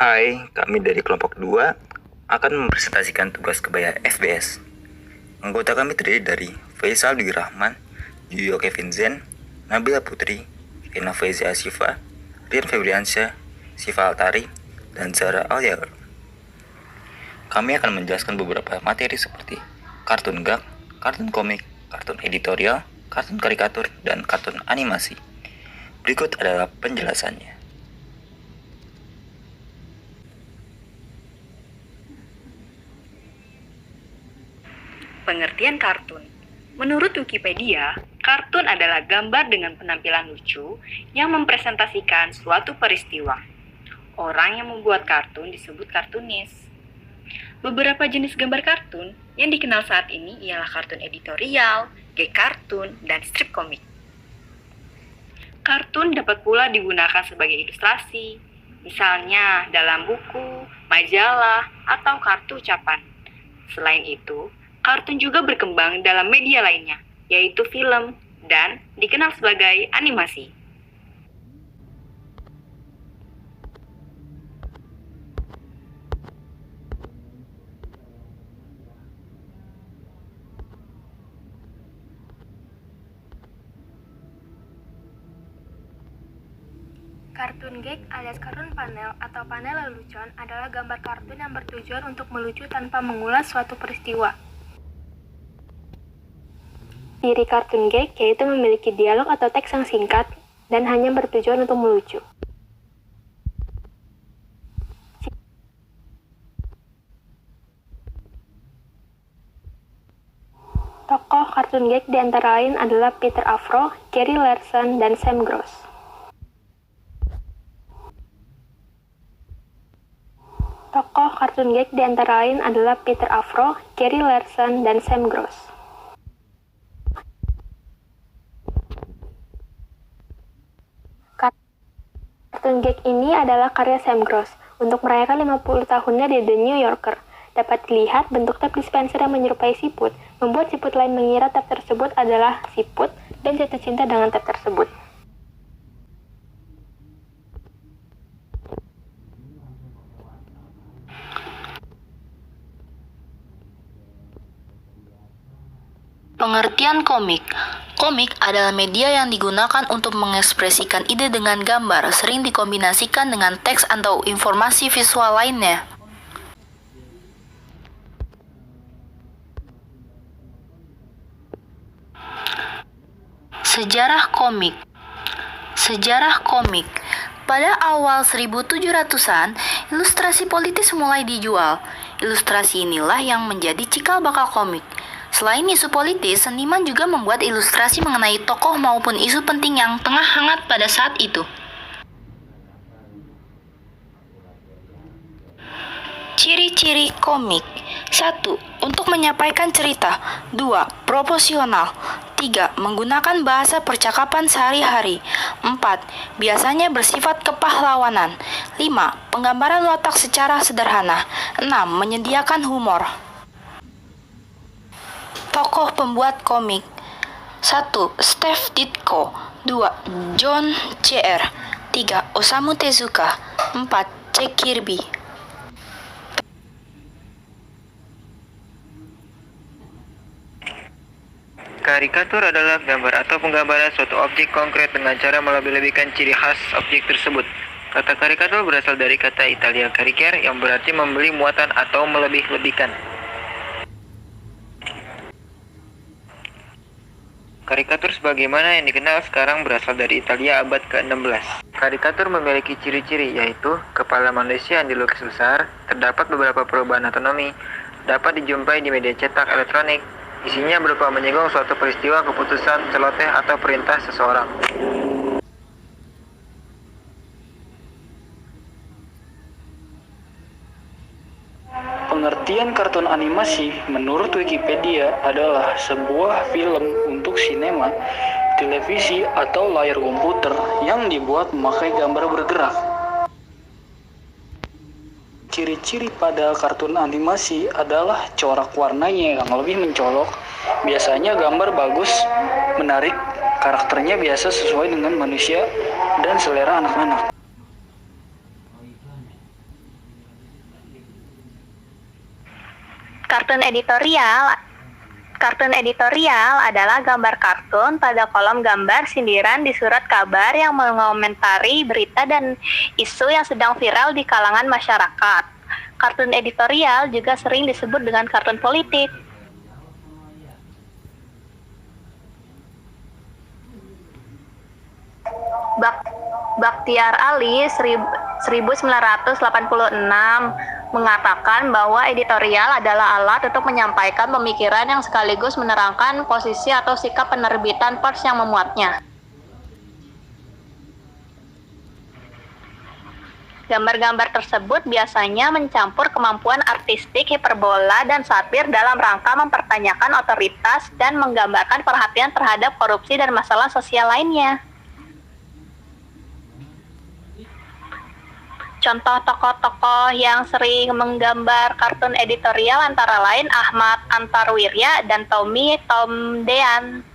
Hai, kami dari kelompok 2 akan mempresentasikan tugas kebaya FBS. Anggota kami terdiri dari Faisal Dwi Rahman, Yuyo Kevin Zen, Nabila Putri, Rina Faizia Syifa, Rian Febriansyah, Syifa Altari, dan Zara Alyaur. Kami akan menjelaskan beberapa materi seperti kartun gag, kartun komik, kartun editorial, kartun karikatur, dan kartun animasi. Berikut adalah penjelasannya. Pengertian kartun. Menurut Wikipedia, kartun adalah gambar dengan penampilan lucu yang mempresentasikan suatu peristiwa. Orang yang membuat kartun disebut kartunis. Beberapa jenis gambar kartun yang dikenal saat ini ialah kartun editorial, gag kartun, dan strip komik. Kartun dapat pula digunakan sebagai ilustrasi, misalnya dalam buku, majalah, atau kartu ucapan. Selain itu, kartun juga berkembang dalam media lainnya, yaitu film, dan dikenal sebagai animasi. Kartun gag alias kartun panel atau panel lelucon adalah gambar kartun yang bertujuan untuk melucu tanpa mengulas suatu peristiwa. Ciri kartun gag yaitu memiliki dialog atau teks yang singkat dan hanya bertujuan untuk melucu. Tokoh kartun gag di antara lain adalah Peter Afro, Gary Larson, dan Sam Gross. Tokoh kartun gag di antara lain adalah Peter Afro, Gary Larson, dan Sam Gross. Kartun gag ini adalah karya Sam Gross untuk merayakan 50 tahunnya di The New Yorker. Dapat dilihat bentuk tab dispenser yang menyerupai siput, membuat siput lain mengira tab tersebut adalah siput dan jatuh cinta dengan tab tersebut. Pengertian komik. Komik adalah media yang digunakan untuk mengekspresikan ide dengan gambar, sering dikombinasikan dengan teks atau informasi visual lainnya. Sejarah komik. Sejarah komik. Pada awal 1700-an, ilustrasi politis mulai dijual. Ilustrasi inilah yang menjadi cikal bakal komik. Selain isu politis, seniman juga membuat ilustrasi mengenai tokoh maupun isu penting yang tengah hangat pada saat itu. Ciri-ciri komik. 1. Untuk menyampaikan cerita. 2. Proporsional. 3. Menggunakan bahasa percakapan sehari-hari. 4. Biasanya bersifat kepahlawanan. 5. Penggambaran watak secara sederhana. 6. Menyediakan humor. Tokoh pembuat komik. 1. Steve Ditko. 2. John Cr. 3. Osamu Tezuka. 4. Jack Kirby. Karikatur adalah gambar atau penggambaran suatu objek konkret dengan cara melebih-lebihkan ciri khas objek tersebut. Kata karikatur berasal dari kata Italia caricere yang berarti membeli muatan atau melebih-lebihkan. Karikatur sebagaimana yang dikenal sekarang berasal dari Italia abad ke-16. Karikatur memiliki ciri-ciri yaitu kepala manusia yang dilukis besar, terdapat beberapa perubahan anatomi, dapat dijumpai di media cetak elektronik, isinya berupa menyinggung suatu peristiwa, keputusan, celoteh, atau perintah seseorang. Pengertian kartun animasi menurut Wikipedia adalah sebuah film untuk sinema, televisi, atau layar komputer yang dibuat memakai gambar bergerak. Ciri-ciri pada kartun animasi adalah corak warnanya yang lebih mencolok, biasanya gambar bagus, menarik, karakternya biasa sesuai dengan manusia dan selera anak-anak. Kartun editorial adalah gambar kartun pada kolom gambar sindiran di surat kabar yang mengomentari berita dan isu yang sedang viral di kalangan masyarakat. Kartun editorial juga sering disebut dengan kartun politik. Bakhtiar Ali 1986 mengatakan bahwa editorial adalah alat untuk menyampaikan pemikiran yang sekaligus menerangkan posisi atau sikap penerbitan pers yang memuatnya. Gambar-gambar tersebut biasanya mencampur kemampuan artistik, hiperbola, dan satir dalam rangka mempertanyakan otoritas dan menggambarkan perhatian terhadap korupsi dan masalah sosial lainnya. Contoh tokoh-tokoh yang sering menggambar kartun editorial antara lain Ahmad Antarwirya dan Tommy Tomdean.